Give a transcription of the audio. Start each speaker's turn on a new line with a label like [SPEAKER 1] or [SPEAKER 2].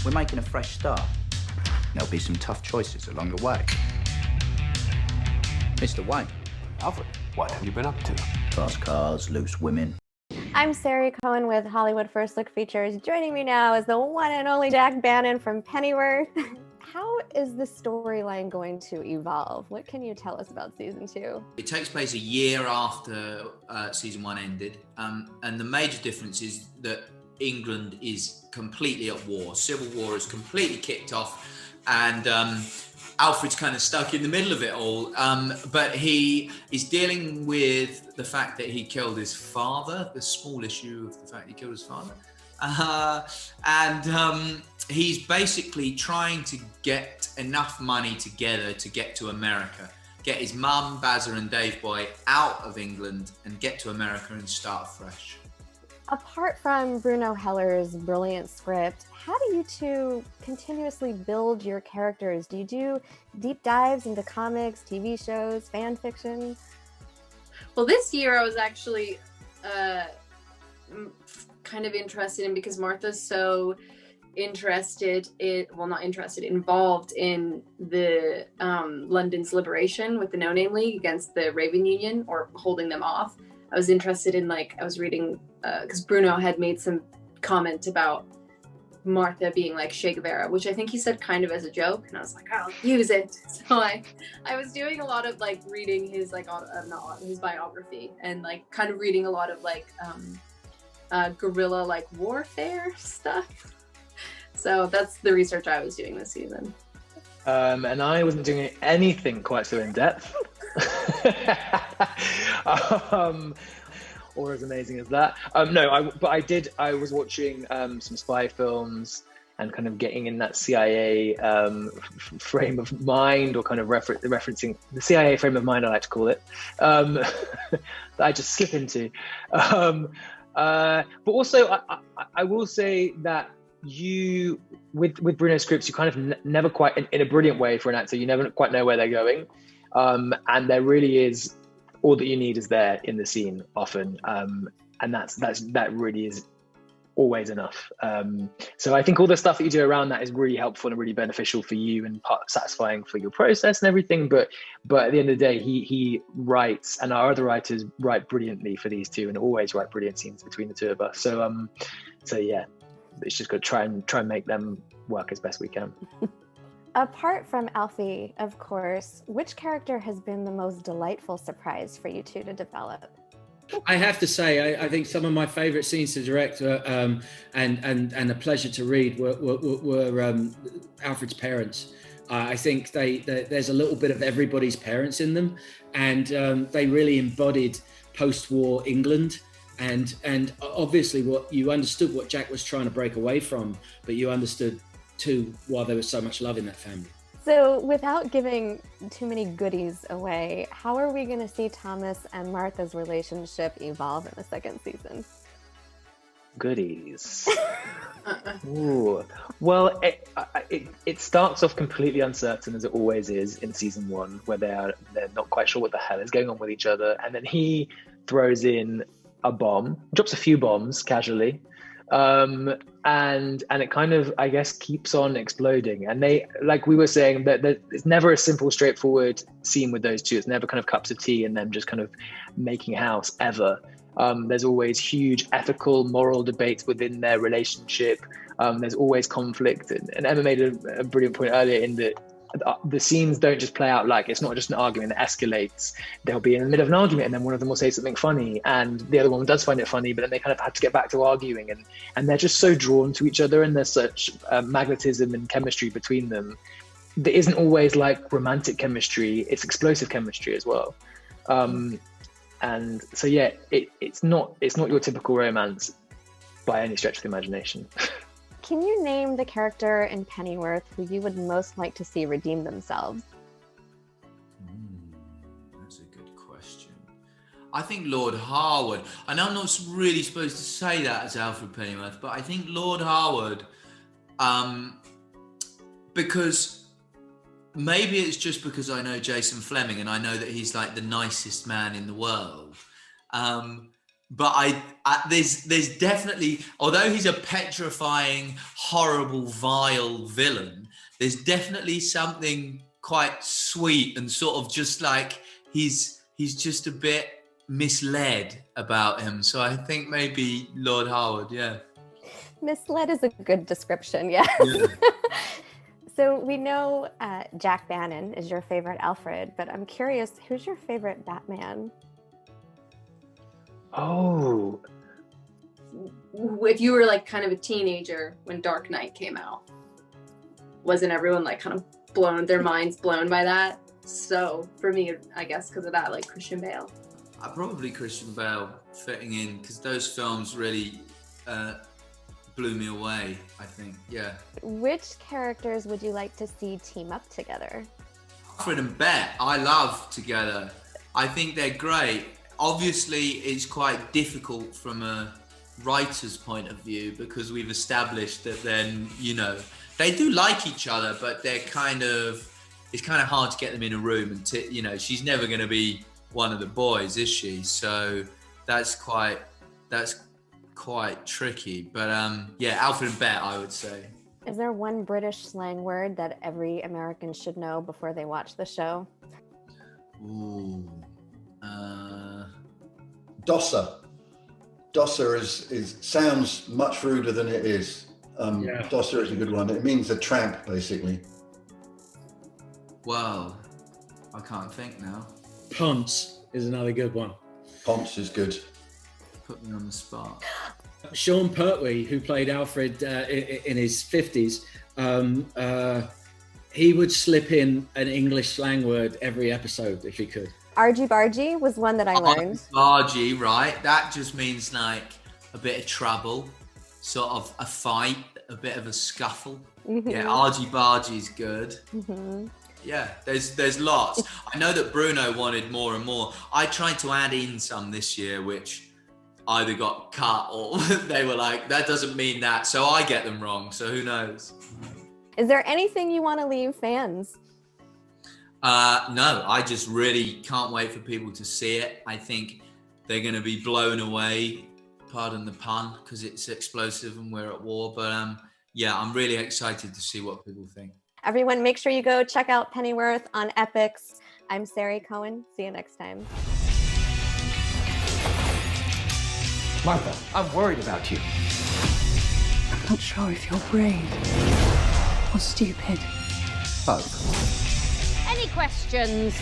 [SPEAKER 1] We're making a fresh start. There'll be some tough choices along the way. Mr. Wayne.
[SPEAKER 2] Alfred, what have you been up to?
[SPEAKER 1] Fast cars, loose women.
[SPEAKER 3] I'm SARI Cohen with Hollywood First Look Features. Joining me now is the one and only Jack Bannon from Pennyworth. How is the storyline going to evolve? What can you tell us about season 2?
[SPEAKER 4] It takes place a year after season 1 ended, and the major difference is that England is completely at war. Civil war is completely kicked off, and Alfred's kind of stuck in the middle of it all, but he is dealing with the fact that he killed his father, the small issue of the fact he killed his father, and he's basically trying to get enough money together to get to America, get his mum, Bazza and Dave Boy out of England and get to America and start fresh.
[SPEAKER 3] Apart from Bruno Heller's brilliant script, how do you two continuously build your characters? Do you do deep dives into comics, TV shows, fan fiction?
[SPEAKER 5] Well, this year I was actually kind of interested in, because Martha's so involved in the London's liberation with the No Name League against the Raven Union, or holding them off. I was interested in, I was reading, because Bruno had made some comment about Martha being like Che Guevara, which I think he said kind of as a joke, and I was like, I'll use it. So I was doing a lot of reading his his biography, and kind of reading a lot of guerrilla warfare stuff. So that's the research I was doing this season.
[SPEAKER 6] And I wasn't doing anything quite so in depth. Or as amazing as that. I was watching some spy films and kind of getting in that CIA frame of mind, or kind of referencing the CIA frame of mind, I like to call it, that I just slip into. But also, I will say that you, with Bruno's scripts, you kind of never quite, in a brilliant way for an actor, you never quite know where they're going. And there really is, all that you need is there in the scene often. And that really is always enough. So I think all the stuff that you do around that is really helpful and really beneficial for you, and satisfying for your process and everything. But at the end of the day, he writes, and our other writers write brilliantly for these two, and always write brilliant scenes between the two of us. So yeah, it's just got to try and make them work as best we can.
[SPEAKER 3] Apart from Alfie, of course, which character has been the most delightful surprise for you two to develop?
[SPEAKER 7] I have to say, I think some of my favourite scenes to direct and a pleasure to read were Alfred's parents. I think there's a little bit of everybody's parents in them, and they really embodied post-war England. And obviously, you understood what Jack was trying to break away from, but you understood too why there was so much love in that family.
[SPEAKER 3] So without giving too many goodies away, how are we going to see Thomas and Martha's relationship evolve in the second season?
[SPEAKER 6] Goodies. Ooh. Well, it starts off completely uncertain, as it always is in season 1, where they're not quite sure what the hell is going on with each other, and then he throws in a bomb, drops a few bombs casually, and it kind of, I guess, keeps on exploding. And they, like we were saying, that it's never a simple, straightforward scene with those two. It's never kind of cups of tea and them just kind of making house ever. There's always huge ethical, moral debates within their relationship. There's always conflict. And Emma made a brilliant point earlier in that the scenes don't just play out like, it's not just an argument that escalates. They'll be in the middle of an argument and then one of them will say something funny and the other one does find it funny, but then they kind of have to get back to arguing, and they're just so drawn to each other, and there's such magnetism and chemistry between them. There isn't always like romantic chemistry, it's explosive chemistry as well. And so yeah, it's not your typical romance by any stretch of the imagination.
[SPEAKER 3] Can you name the character in Pennyworth who you would most like to see redeem themselves?
[SPEAKER 4] That's a good question. I think Lord Harwood. I know I'm not really supposed to say that as Alfred Pennyworth, but I think Lord Harwood, because maybe it's just because I know Jason Fleming and I know that he's like the nicest man in the world. but there's definitely, although he's a petrifying, horrible, vile villain, there's definitely something quite sweet and sort of just like he's just a bit misled about him. So I think maybe Lord Howard, yeah.
[SPEAKER 3] Misled is a good description, yes.
[SPEAKER 4] Yeah.
[SPEAKER 3] So we know Jack Bannon is your favorite Alfred, but I'm curious, who's your favorite Batman?
[SPEAKER 6] Oh,
[SPEAKER 5] If you were like kind of a teenager when Dark Knight came out, wasn't everyone like kind of their minds blown by that? So for me, I guess because of that, like Christian Bale.
[SPEAKER 4] Probably Christian Bale fitting in, because those films really blew me away, I think, yeah.
[SPEAKER 3] Which characters would you like to see team up together?
[SPEAKER 4] Alfred and Bet, I love together. I think they're great. Obviously, it's quite difficult from a writer's point of view, because we've established that then, you know, they do like each other, but it's kind of hard to get them in a room, and you know, she's never going to be one of the boys, is she? So that's quite tricky. But yeah, Alfred and Bet, I would say.
[SPEAKER 3] Is there one British slang word that every American should know before they watch the show?
[SPEAKER 4] Ooh.
[SPEAKER 8] Dosser. Dosser is sounds much ruder than it is.
[SPEAKER 7] Yeah.
[SPEAKER 8] Dosser is a good one. It means a tramp, basically.
[SPEAKER 4] Well, I can't think now.
[SPEAKER 7] Ponce is another good one.
[SPEAKER 8] Ponce is good.
[SPEAKER 4] Put me on the spot.
[SPEAKER 7] Sean Pertwee, who played Alfred in his 50s, he would slip in an English slang word every episode if he could.
[SPEAKER 3] Argy bargy was one that I learned.
[SPEAKER 4] Argy, right? That just means like a bit of trouble, sort of a fight, a bit of a scuffle. Mm-hmm. Yeah, argy bargy is good. Mm-hmm. Yeah, there's lots. I know that Bruno wanted more and more. I tried to add in some this year, which either got cut or they were like, that doesn't mean that. So I get them wrong. So who knows?
[SPEAKER 3] Is there anything you want to leave fans?
[SPEAKER 4] No, I just really can't wait for people to see it. I think they're going to be blown away, pardon the pun, because it's explosive and we're at war. But yeah, I'm really excited to see what people think.
[SPEAKER 3] Everyone, make sure you go check out Pennyworth on Epix. I'm SARI Cohen. See you next time.
[SPEAKER 1] Martha, I'm worried about you.
[SPEAKER 9] I'm not sure if you're brave or stupid.
[SPEAKER 1] Both.
[SPEAKER 10] Any questions?